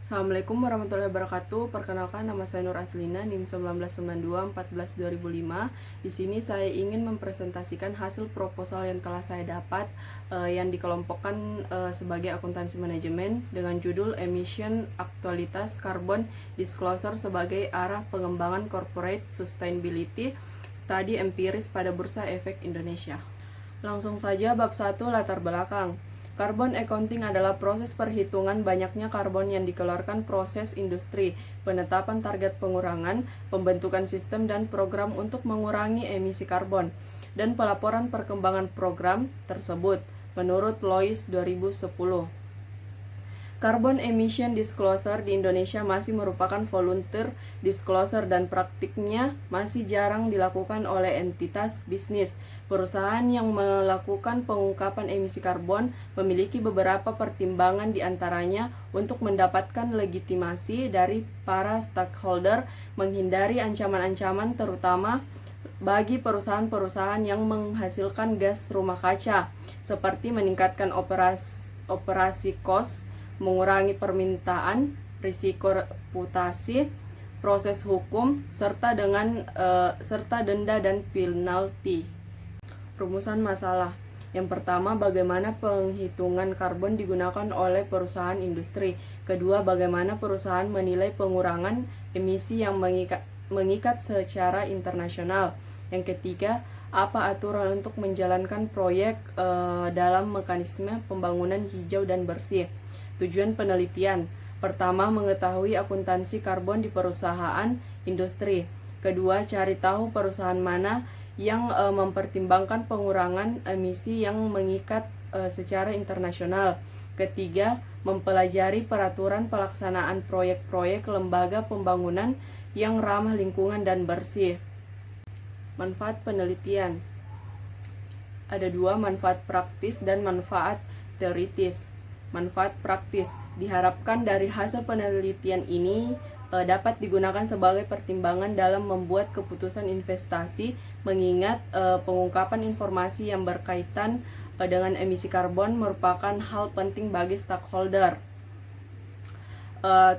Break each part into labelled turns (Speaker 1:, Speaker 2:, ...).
Speaker 1: Assalamualaikum warahmatullahi wabarakatuh. Perkenalkan, nama saya Nur Aslina, NIM 1992 14 2005. Di sini saya ingin mempresentasikan hasil proposal yang telah saya dapat yang dikelompokkan sebagai akuntansi manajemen dengan judul Emission Aktualitas Carbon Disclosure sebagai arah pengembangan corporate sustainability study empiris pada Bursa Efek Indonesia. Langsung saja bab 1, latar belakang. Carbon accounting adalah proses perhitungan banyaknya karbon yang dikeluarkan proses industri, penetapan target pengurangan, pembentukan sistem dan program untuk mengurangi emisi karbon, dan pelaporan perkembangan program tersebut, menurut Lois 2010. Carbon Emission Disclosure di Indonesia masih merupakan volunteer disclosure dan praktiknya masih jarang dilakukan oleh entitas bisnis. Perusahaan yang melakukan pengungkapan emisi karbon memiliki beberapa pertimbangan diantaranya untuk mendapatkan legitimasi dari para stakeholder, menghindari ancaman-ancaman terutama bagi perusahaan-perusahaan yang menghasilkan gas rumah kaca, seperti meningkatkan operasi cost, mengurangi permintaan, risiko reputasi, proses hukum, serta denda dan penalti. Rumusan masalah. Yang pertama, bagaimana penghitungan karbon digunakan oleh perusahaan industri. Kedua, bagaimana perusahaan menilai pengurangan emisi yang mengikat secara internasional. Yang ketiga, apa aturan untuk menjalankan proyek dalam mekanisme pembangunan hijau dan bersih. Tujuan penelitian. Pertama, mengetahui akuntansi karbon di perusahaan industri. Kedua, cari tahu perusahaan mana yang mempertimbangkan pengurangan emisi yang mengikat secara internasional. Ketiga, mempelajari peraturan pelaksanaan proyek-proyek lembaga pembangunan yang ramah lingkungan dan bersih. Manfaat penelitian. Ada dua, manfaat praktis dan manfaat teoritis. Manfaat praktis. Diharapkan dari hasil penelitian ini dapat digunakan sebagai pertimbangan dalam membuat keputusan investasi, mengingat pengungkapan informasi yang berkaitan dengan emisi karbon merupakan hal penting bagi stakeholder.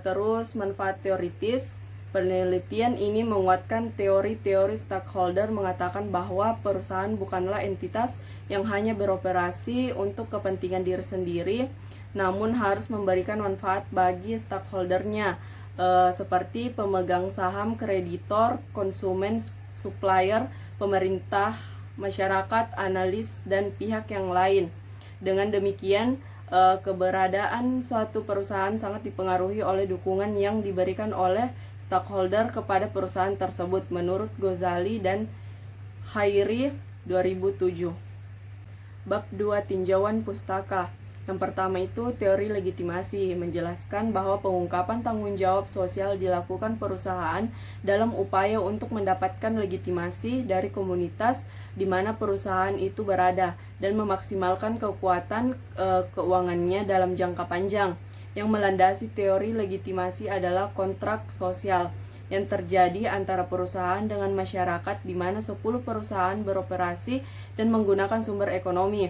Speaker 1: Terus manfaat teoritis. Penelitian ini menguatkan teori-teori stakeholder mengatakan bahwa perusahaan bukanlah entitas yang hanya beroperasi untuk kepentingan diri sendiri, namun harus memberikan manfaat bagi stakeholdernya, seperti pemegang saham, kreditor, konsumen, supplier, pemerintah, masyarakat, analis, dan pihak yang lain. Dengan demikian, keberadaan suatu perusahaan sangat dipengaruhi oleh dukungan yang diberikan oleh stakeholder kepada perusahaan tersebut, menurut Ghazali dan Khairi 2007. Bab 2, tinjauan pustaka. Yang pertama itu teori legitimasi, menjelaskan bahwa pengungkapan tanggung jawab sosial dilakukan perusahaan dalam upaya untuk mendapatkan legitimasi dari komunitas di mana perusahaan itu berada dan memaksimalkan kekuatan keuangannya dalam jangka panjang. Yang melandasi teori legitimasi adalah kontrak sosial yang terjadi antara perusahaan dengan masyarakat di mana 10 perusahaan beroperasi dan menggunakan sumber ekonomi,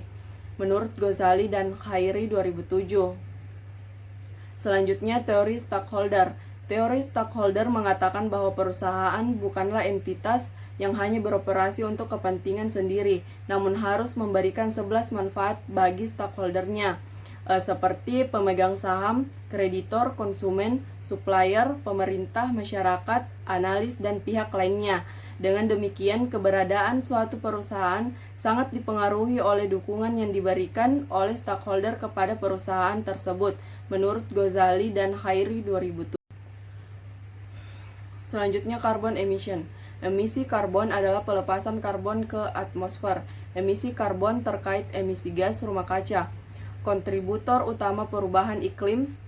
Speaker 1: menurut Ghazali dan Khairi 2007. Selanjutnya, teori stakeholder. Teori stakeholder mengatakan bahwa perusahaan bukanlah entitas yang hanya beroperasi untuk kepentingan sendiri, namun harus memberikan 11 manfaat bagi stakeholdernya, seperti pemegang saham, kreditor, konsumen, supplier, pemerintah, masyarakat, analis, dan pihak lainnya. Dengan demikian, keberadaan suatu perusahaan sangat dipengaruhi oleh dukungan yang diberikan oleh stakeholder kepada perusahaan tersebut, menurut Ghazali dan Khairi 2007. Selanjutnya, carbon emission. Emisi karbon adalah pelepasan karbon ke atmosfer. Emisi karbon terkait emisi gas rumah kaca. Kontributor utama perubahan iklim,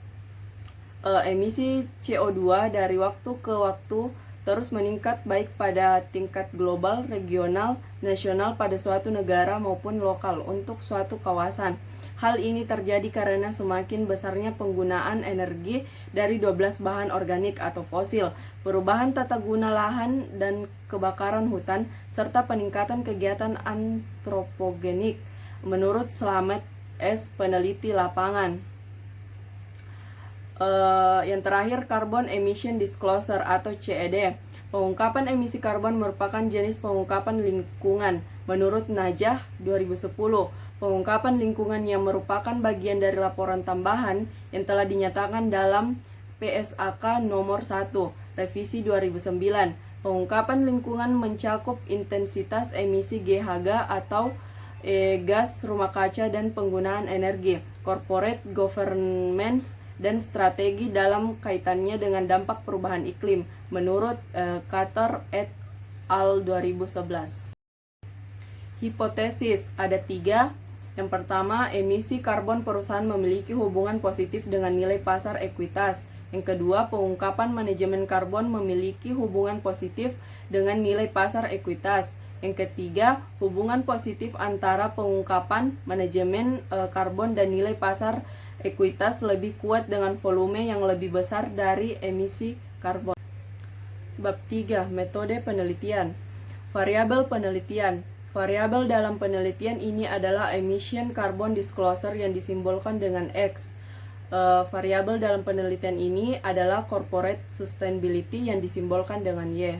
Speaker 1: emisi CO2 dari waktu ke waktu terus meningkat baik pada tingkat global, regional, nasional pada suatu negara maupun lokal untuk suatu kawasan. Hal ini terjadi karena semakin besarnya penggunaan energi dari 12 bahan organik atau fosil, perubahan tata guna lahan dan kebakaran hutan, serta peningkatan kegiatan antropogenik, menurut Slamet S, peneliti lapangan. Yang terakhir, Carbon Emission Disclosure atau CED. Pengungkapan emisi karbon merupakan jenis pengungkapan lingkungan. Menurut Najah 2010, pengungkapan lingkungan yang merupakan bagian dari laporan tambahan yang telah dinyatakan dalam PSAK nomor 1, revisi 2009. Pengungkapan lingkungan mencakup intensitas emisi GHG atau gas rumah kaca dan penggunaan energi, corporate governance, dan strategi dalam kaitannya dengan dampak perubahan iklim, menurut Carter et al. 2011. Hipotesis ada 3. Yang pertama, emisi karbon perusahaan memiliki hubungan positif dengan nilai pasar ekuitas. Yang kedua, pengungkapan manajemen karbon memiliki hubungan positif dengan nilai pasar ekuitas. Yang ketiga, hubungan positif antara pengungkapan manajemen karbon dan nilai pasar ekuitas lebih kuat dengan volume yang lebih besar dari emisi karbon. Bab 3. Metode penelitian. Variabel penelitian. Variabel dalam penelitian ini adalah emission carbon disclosure yang disimbolkan dengan X. Variabel dalam penelitian ini adalah corporate sustainability yang disimbolkan dengan Y.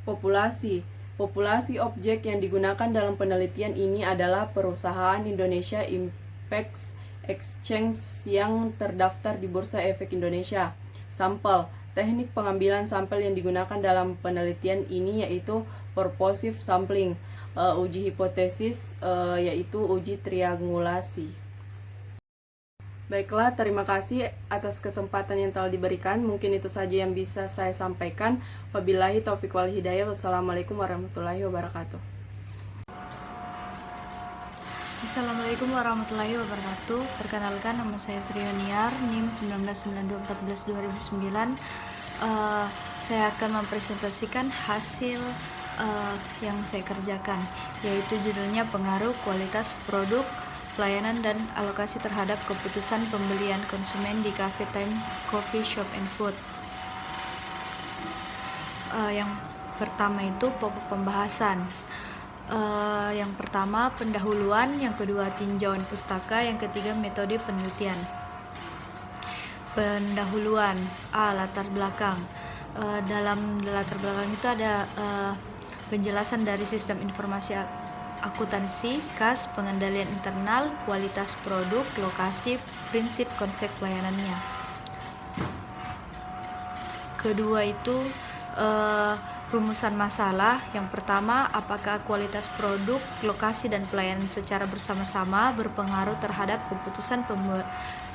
Speaker 1: Populasi. Populasi objek yang digunakan dalam penelitian ini adalah perusahaan Indonesia Impact Exchange yang terdaftar di Bursa Efek Indonesia. Sampel. Teknik pengambilan sampel yang digunakan dalam penelitian ini yaitu purposive sampling. Uji hipotesis yaitu uji triangulasi. Baiklah, terima kasih atas kesempatan yang telah diberikan. Mungkin itu saja yang bisa saya sampaikan. Wabillahi taufiq wal hidayah. Wassalamualaikum warahmatullahi wabarakatuh.
Speaker 2: Assalamualaikum warahmatullahi wabarakatuh. Perkenalkan, nama saya Sri Yoniar, NIM 199214-2009. Saya akan mempresentasikan hasil yang saya kerjakan, yaitu judulnya pengaruh kualitas produk, pelayanan dan alokasi terhadap keputusan pembelian konsumen di cafe time, coffee shop and food. Yang pertama itu pokok pembahasan. Yang pertama pendahuluan, yang kedua tinjauan pustaka, yang ketiga metode penelitian. Pendahuluan. Latar belakang. Dalam latar belakang itu ada penjelasan dari sistem informasi akuntansi, kas, pengendalian internal, kualitas produk, lokasi, prinsip, konsep pelayanannya. Kedua itu rumusan masalah. Yang pertama, apakah kualitas produk, lokasi, dan pelayanan secara bersama-sama berpengaruh terhadap keputusan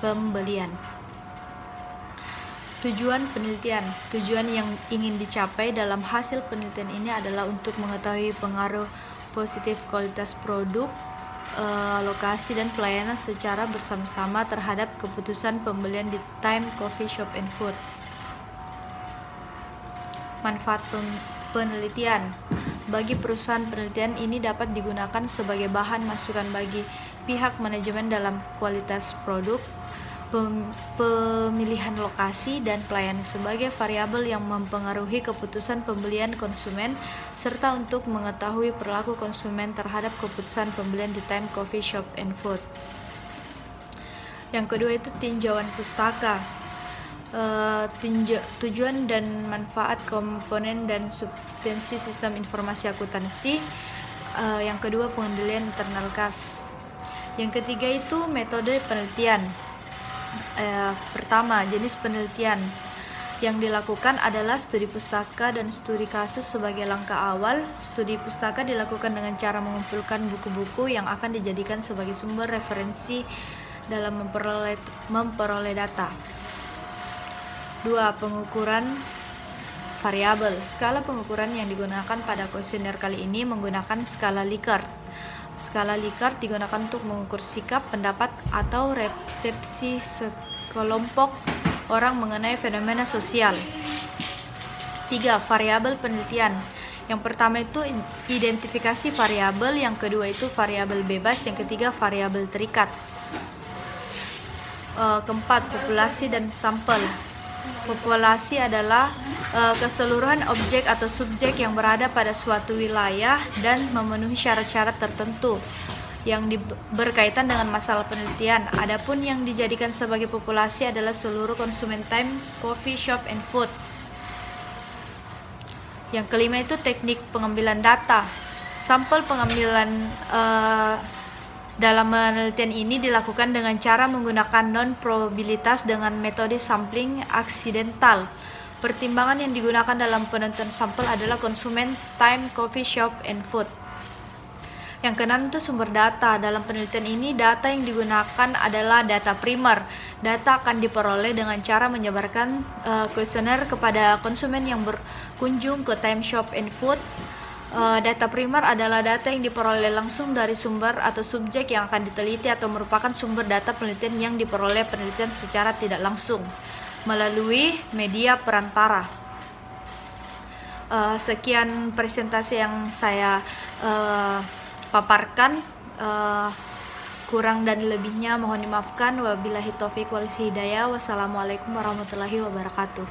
Speaker 2: pembelian. Tujuan penelitian. Tujuan yang ingin dicapai dalam hasil penelitian ini adalah untuk mengetahui pengaruh positif kualitas produk, lokasi, dan pelayanan secara bersama-sama terhadap keputusan pembelian di time, coffee shop, and food. Manfaat penelitian. Bagi perusahaan, penelitian ini dapat digunakan sebagai bahan masukan bagi pihak manajemen dalam kualitas produk, pemilihan lokasi, dan pelayanan sebagai variabel yang mempengaruhi keputusan pembelian konsumen, serta untuk mengetahui perilaku konsumen terhadap keputusan pembelian di time, coffee shop, and food. Yang kedua itu tinjauan pustaka. Tujuan dan manfaat komponen dan substansi sistem informasi akuntansi. Yang kedua pengendalian internal kas. Yang ketiga itu metode penelitian. Pertama, jenis penelitian yang dilakukan adalah studi pustaka dan studi kasus sebagai langkah awal. Studi pustaka dilakukan dengan cara mengumpulkan buku-buku yang akan dijadikan sebagai sumber referensi dalam memperoleh data. 2. Pengukuran variabel. Skala pengukuran yang digunakan pada kuesioner kali ini menggunakan skala Likert. Skala Likert digunakan untuk mengukur sikap, pendapat, atau resepsi sekelompok orang mengenai fenomena sosial. 3. Variabel penelitian. Yang pertama itu identifikasi variabel, yang kedua itu variabel bebas, yang ketiga variabel terikat. Keempat, populasi dan sampel. Populasi adalah keseluruhan objek atau subjek yang berada pada suatu wilayah dan memenuhi syarat-syarat tertentu. yang berkaitan dengan masalah penelitian. Adapun yang dijadikan sebagai populasi adalah seluruh konsumen time, coffee shop, and food. Yang kelima itu teknik pengambilan data. Sampel pengambilan dalam penelitian ini dilakukan dengan cara menggunakan non-probabilitas dengan metode sampling aksidental. Pertimbangan yang digunakan dalam penentuan sampel adalah konsumen, time, coffee shop, and food. Yang keenam itu sumber data. Dalam penelitian ini, data yang digunakan adalah data primer. Data akan diperoleh dengan cara menyebarkan kuesioner kepada konsumen yang berkunjung ke time shop and food. Data primer adalah data yang diperoleh langsung dari sumber atau subjek yang akan diteliti atau merupakan sumber data penelitian yang diperoleh penelitian secara tidak langsung melalui media perantara. Sekian presentasi yang saya paparkan, kurang dan lebihnya mohon dimaafkan. Wabillahi taufiq wal hidayah. Wassalamualaikum warahmatullahi wabarakatuh.